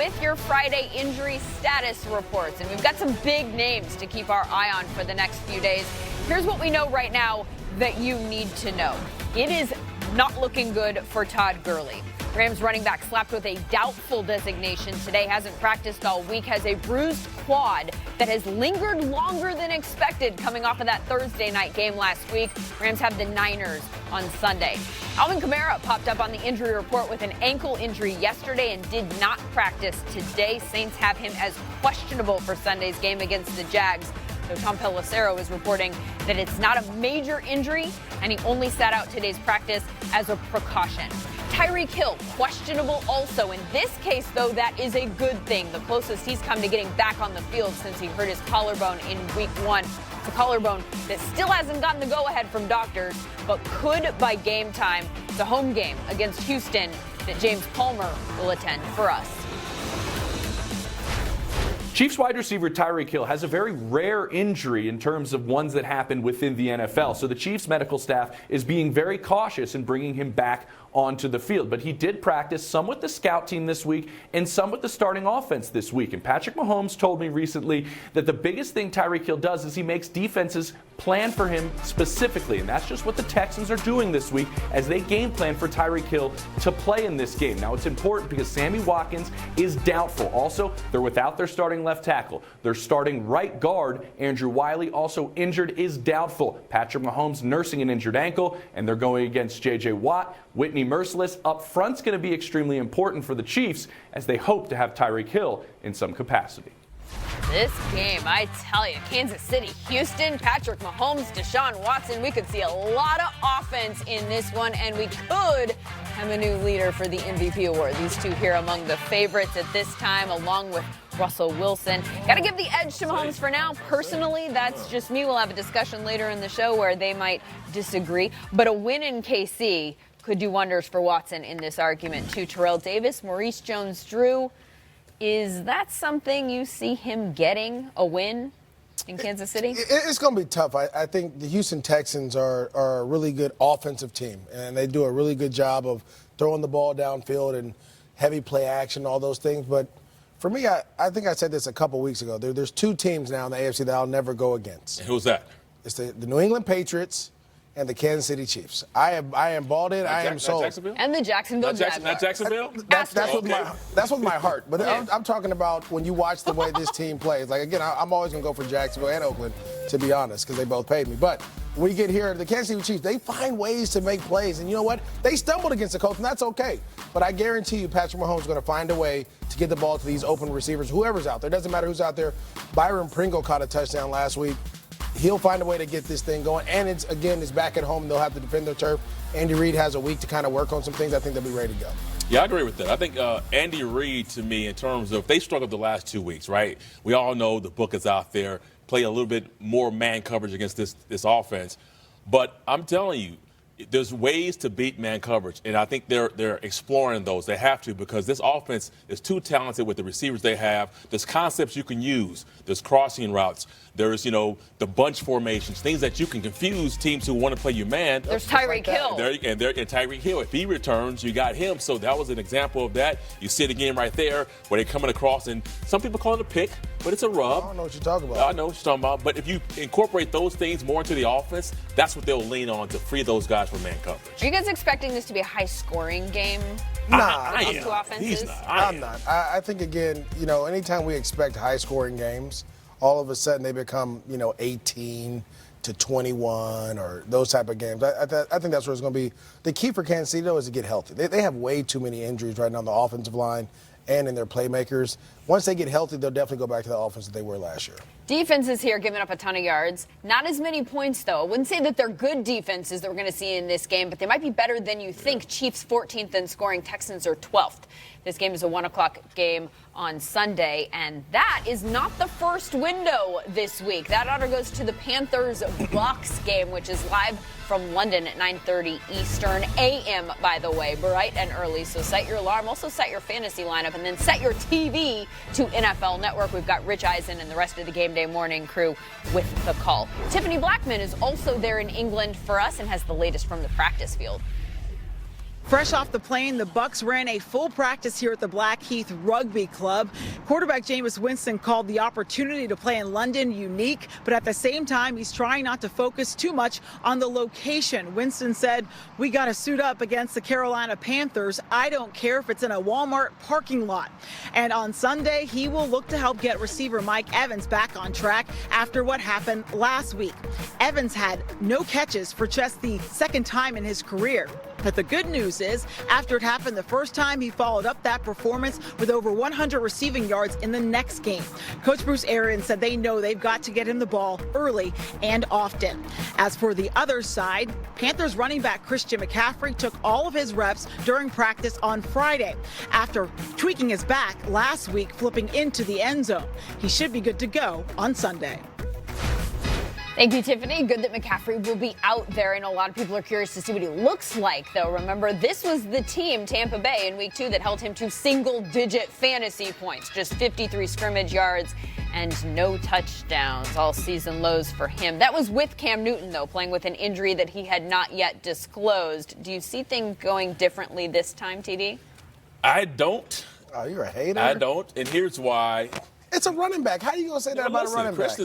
with your Friday injury status reports. And we've got some big names to keep our eye on for the next few days. Here's what we know right now that you need to know. It is not looking good for Todd Gurley. Rams running back slapped with a doubtful designation today, hasn't practiced all week, has a bruised quad that has lingered longer than expected coming off of that Thursday night game last week. Rams have the Niners on Sunday. Alvin Kamara popped up on the injury report with an ankle injury yesterday and did not practice today. Saints have him as questionable for Sunday's game against the Jags. So Tom Pelissero is reporting that it's not a major injury, and he only sat out today's practice as a precaution. Tyreek Hill, questionable also. In this case, though, that is a good thing. The closest he's come to getting back on the field since he hurt his collarbone in week 1. It's a collarbone that still hasn't gotten the go-ahead from doctors, but could by game time. It's a home game against Houston that James Palmer will attend for us. Chiefs wide receiver Tyreek Hill has a very rare injury in terms of ones that happen within the NFL. So the Chiefs medical staff is being very cautious in bringing him back onto the field. But he did practice some with the scout team this week and some with the starting offense this week. And Patrick Mahomes told me recently that the biggest thing Tyreek Hill does is he makes defenses plan for him specifically. And that's just what the Texans are doing this week as they game plan for Tyreek Hill to play in this game. Now, it's important because Sammy Watkins is doubtful. Also, they're without their starting left tackle. Their starting right guard, Andrew Wiley, also injured, is doubtful. Patrick Mahomes nursing an injured ankle, and they're going against J.J. Watt. Whitney Merciless up front's going to be extremely important for the Chiefs as they hope to have Tyreek Hill in some capacity. This game, I tell you, Kansas City, Houston, Patrick Mahomes, Deshaun Watson, we could see a lot of offense in this one, and we could have a new leader for the MVP award. These two here among the favorites at this time, along with Russell Wilson. Got to give the edge to Mahomes for now. Personally, that's just me. We'll have a discussion later in the show where they might disagree. But a win in KC could do wonders for Watson in this argument, too. Terrell Davis, Maurice Jones-Drew. Is that something you see him getting, a win in Kansas City? It's going to be tough. I think the Houston Texans are a really good offensive team, and they do a really good job of throwing the ball downfield and heavy play action, all those things. But for me, I think I said this a couple weeks ago. There's two teams now in the AFC that I'll never go against. And who's that? It's the New England Patriots and the Kansas City Chiefs. I am bought in. I am sold. And the Jacksonville Jaguars. Not Jacksonville? That's with my heart. But I'm talking about when you watch the way this team plays. Like, again, I'm always going to go for Jacksonville and Oakland, to be honest, because they both paid me. But when we get here, the Kansas City Chiefs, they find ways to make plays. And you know what? They stumbled against the Colts, and that's okay. But I guarantee you Patrick Mahomes is going to find a way to get the ball to these open receivers, whoever's out there. It doesn't matter who's out there. Byron Pringle caught a touchdown last week. He'll find a way to get this thing going. And it's back at home. They'll have to defend their turf. Andy Reid has a week to kind of work on some things. I think they'll be ready to go. Yeah, I agree with that. I think Andy Reid, to me, in terms of they struggled the last 2 weeks, right? We all know the book is out there. Play a little bit more man coverage against this offense. But I'm telling you, there's ways to beat man coverage, and I think they're exploring those. They have to, because this offense is too talented with the receivers they have. There's concepts you can use. There's crossing routes. There's, the bunch formations, things that you can confuse teams who want to play you man. There's Tyreek Hill. And Tyreek Hill, if he returns, you got him. So that was an example of that. You see it again right there where they're coming across, and some people call it a pick, but it's a rub. I don't know what you're talking about. I know what you're talking about. But if you incorporate those things more into the offense, that's what they'll lean on to free those guys from man coverage. Are you guys expecting this to be a high-scoring game? Nah, I am. Two offenses? He's not. I'm not. I think, again, anytime we expect high-scoring games, all of a sudden they become, 18 to 21 or those type of games. I think that's where it's going to be. The key for Kansas City, though, is to get healthy. They have way too many injuries right now on the offensive line and in their playmakers. Once they get healthy, they'll definitely go back to the offense that they were last year. Defenses here giving up a ton of yards. Not as many points, though. I wouldn't say that they're good defenses that we're going to see in this game, but they might be better than you think. Chiefs 14th in scoring. Texans are 12th. This game is a 1 o'clock game on Sunday, and that is not the first window this week. That order goes to the Panthers-Bucs game, which is live from London at 9:30 Eastern a.m., by the way, bright and early. So set your alarm, also set your fantasy lineup, and then set your TV to NFL Network. We've got Rich Eisen and the rest of the Game Day Morning crew with the call. Tiffany Blackman is also there in England for us and has the latest from the practice field. Fresh off the plane, the Bucs ran a full practice here at the Blackheath Rugby Club. Quarterback Jameis Winston called the opportunity to play in London unique, but at the same time, he's trying not to focus too much on the location. Winston said, "We got to suit up against the Carolina Panthers. I don't care if it's in a Walmart parking lot." And on Sunday, he will look to help get receiver Mike Evans back on track after what happened last week. Evans had no catches for just the second time in his career. But the good news is, after it happened the first time, he followed up that performance with over 100 receiving yards in the next game. Coach Bruce Arians said they know they've got to get him the ball early and often. As for the other side, Panthers running back Christian McCaffrey took all of his reps during practice on Friday after tweaking his back last week, flipping into the end zone. He should be good to go on Sunday. Thank you, Tiffany. Good that McCaffrey will be out there. I know a lot of people are curious to see what he looks like, though. Remember, this was the team, Tampa Bay, in week 2 that held him to single-digit fantasy points, just 53 scrimmage yards and no touchdowns, all season lows for him. That was with Cam Newton, though, playing with an injury that he had not yet disclosed. Do you see things going differently this time, TD? I don't. Oh, you're a hater. I don't, and here's why. It's a running back. How are you going to say that about a running back?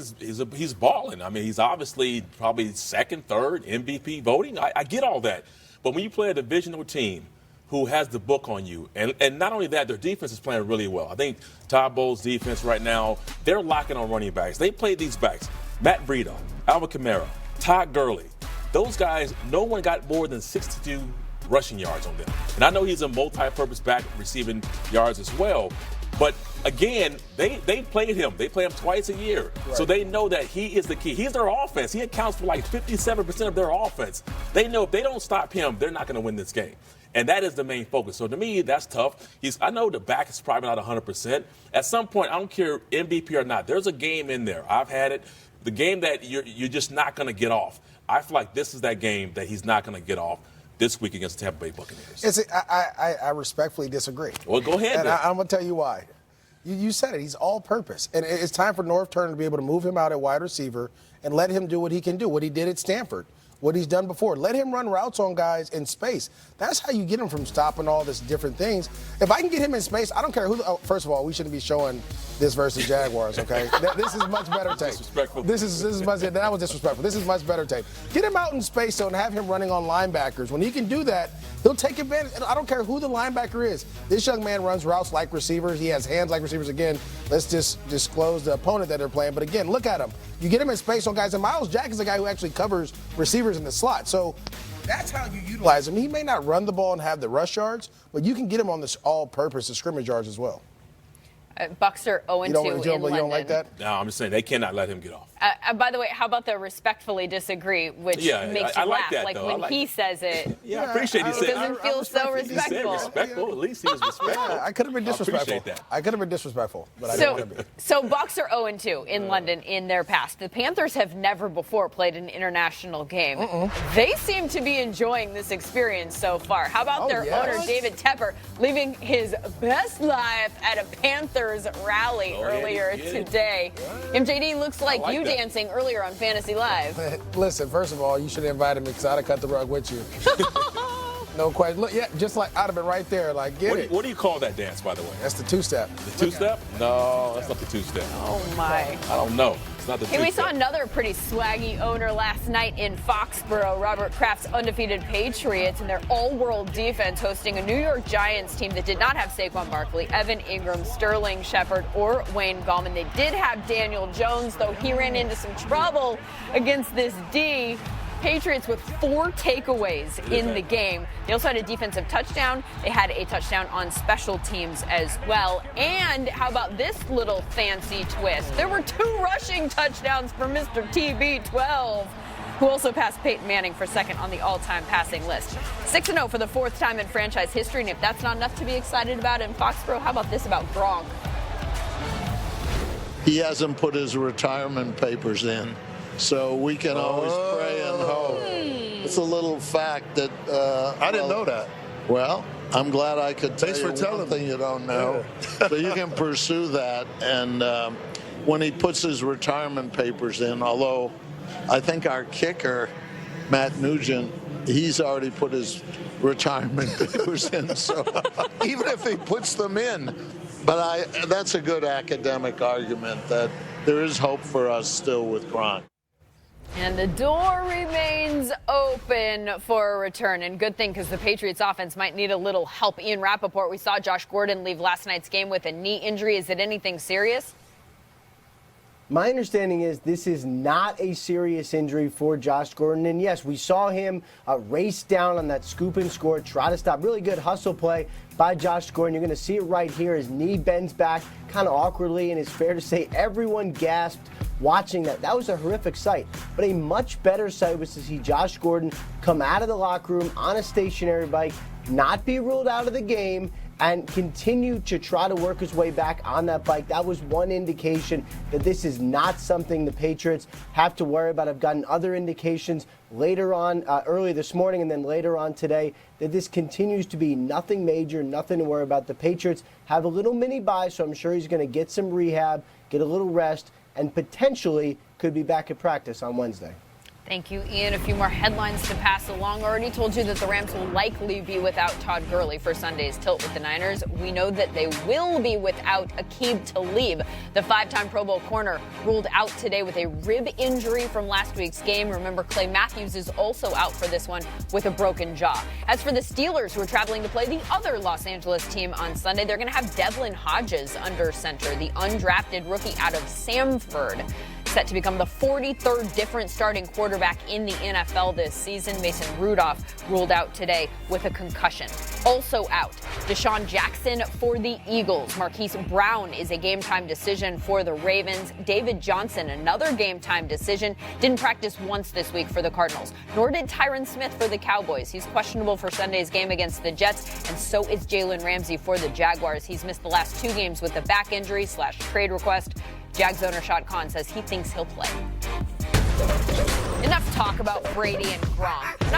He's balling. I mean, he's obviously probably second, third MVP voting. I get all that. But when you play a divisional team who has the book on you, and not only that, their defense is playing really well. I think Todd Bowles' defense right now, they're locking on running backs. They play these backs. Matt Breida, Alvin Kamara, Todd Gurley. Those guys, no one got more than 62 rushing yards on them. And I know he's a multi-purpose back receiving yards as well. But again, they played him. They play him twice a year. Right. So they know that he is the key. He's their offense. He accounts for like 57% of their offense. They know if they don't stop him, they're not going to win this game. And that is the main focus. So to me, that's tough. I know the back is probably not 100%. At some point, I don't care MVP or not, there's a game in there. I've had it. The game that you're just not going to get off. I feel like this is that game that he's not going to get off this week against the Tampa Bay Buccaneers. I respectfully disagree. Well, go ahead. And I'm going to tell you why. You said it. He's all-purpose. And it's time for North Turner to be able to move him out at wide receiver and let him do what he can do, what he did at Stanford, what he's done before. Let him run routes on guys in space. That's how you get him from stopping all this different things. If I can get him in space, I don't care who. First of all, we shouldn't be showing this versus Jaguars, okay? This is much better tape. Disrespectful. This is much. That was disrespectful. This is much better tape. Get him out in space, though, and have him running on linebackers. When he can do that, he'll take advantage. I don't care who the linebacker is. This young man runs routes like receivers. He has hands like receivers. Again, let's just disclose the opponent that they're playing. But again, look at him. You get him in space on guys. And Myles Jack is a guy who actually covers receivers in the slot. So that's how you utilize him. He may not run the ball and have the rush yards, but you can get him on this all-purpose, the scrimmage yards as well. Bucks are 0-2 in London. You don't like that? No, I'm just saying they cannot let him get off. By the way, how about the respectfully disagree, which makes you I like laugh? that, like though. when he says it. Yeah, I appreciate you saying it. Doesn't feel so respectful. He said respectful. At least he was respectful. Yeah, I could have been disrespectful. I appreciate that. I could have been disrespectful, but I didn't want to be. So Bucks are 0-2 in London in their past. The Panthers have never before played an international game. They seem to be enjoying this experience so far. How about their owner, David Tepper, living his best life at a Panthers rally earlier today? MJD looks like you that. Dancing earlier on Fantasy Live. Listen, first of all, you should have invited me because I'd have cut the rug with you. No question. Look, yeah, just like I'd have been right there. Like, get it. What do you call that dance, by the way? That's the two-step. The two-step? No, that's not the two-step. Oh, my. I don't know. It's not the two-step. We saw another pretty swaggy owner last night in Foxborough, Robert Kraft's undefeated Patriots, and their all-world defense hosting a New York Giants team that did not have Saquon Barkley, Evan Ingram, Sterling Shepard, or Wayne Gallman. They did have Daniel Jones, though he ran into some trouble against this D. Patriots with 4 takeaways in the game. They also had a defensive touchdown. They had a touchdown on special teams as well. And how about this little fancy twist? There were 2 rushing touchdowns for Mr. TB12, who also passed Peyton Manning for second on the all-time passing list. 6-0 for the 4th time in franchise history. And if that's not enough to be excited about in Foxborough, how about this about Gronk? He hasn't put his retirement papers in. So we can always pray and hope. It's a little fact that I didn't know that. Well, I'm glad I could tell you one thing you don't know. Yeah. So you can pursue that. And when he puts his retirement papers in, although I think our kicker, Matt Nugent, he's already put his retirement papers in. So even if he puts them in, but that's a good academic argument that there is hope for us still with Gronk. And the door remains open for a return. And good thing, because the Patriots offense might need a little help. Ian Rappaport, we saw Josh Gordon leave last night's game with a knee injury. Is it anything serious? My understanding is this is not a serious injury for Josh Gordon. And yes, we saw him race down on that scoop and score, try to stop. Really good hustle play by Josh Gordon. You're going to see it right here. His knee bends back kind of awkwardly, and it's fair to say everyone gasped watching that. That was a horrific sight. But a much better sight was to see Josh Gordon come out of the locker room on a stationary bike, not be ruled out of the game, and continue to try to work his way back on that bike. That was one indication that this is not something the Patriots have to worry about. I've gotten other indications later on, early this morning and then later on today, that this continues to be nothing major, nothing to worry about. The Patriots have a little mini bye, so I'm sure he's going to get some rehab, get a little rest, and potentially could be back at practice on Wednesday. Thank you, Ian. A few more headlines to pass along. Already told you that the Rams will likely be without Todd Gurley for Sunday's tilt with the Niners. We know that they will be without Aqib Talib. The five-time Pro Bowl corner ruled out today with a rib injury from last week's game. Remember, Clay Matthews is also out for this one with a broken jaw. As for the Steelers, who are traveling to play the other Los Angeles team on Sunday, they're going to have Devlin Hodges under center, the undrafted rookie out of Samford, set to become the 43rd different starting quarterback in the NFL this season. Mason Rudolph ruled out today with a concussion. Also out, Deshaun Jackson for the Eagles. Marquise Brown is a game-time decision for the Ravens. David Johnson, another game-time decision, didn't practice once this week for the Cardinals. Nor did Tyron Smith for the Cowboys. He's questionable for Sunday's game against the Jets, and so is Jalen Ramsey for the Jaguars. He's missed the last two games with a back injury / trade request. Jags owner Shad Khan says he thinks he'll play. Enough talk about Brady and Gronk.